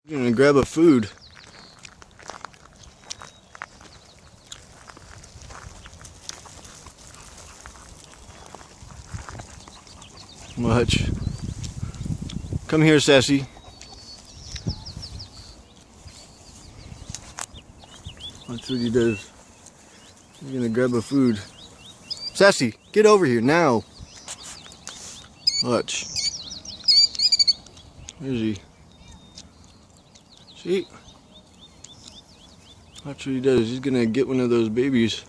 I'm gonna grab a food. Watch. Come here, Sassy. Watch what he does. He's gonna grab a food. Sassy, get over here now. Watch. Where's he? See? Watch what he does. He's gonna get one of those babies.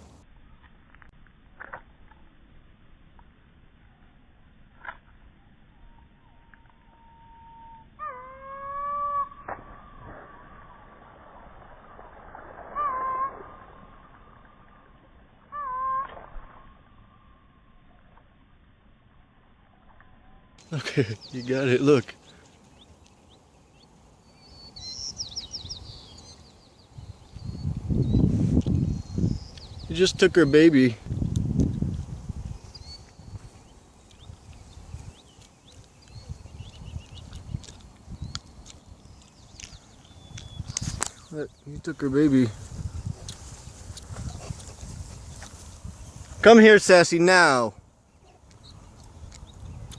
Okay, you got it. Look. He just took her baby. He took her baby. Come here, Sassy, now.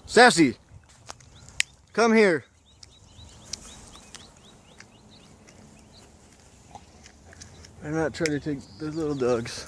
Sassy, come here. I'm not trying to take those little dogs.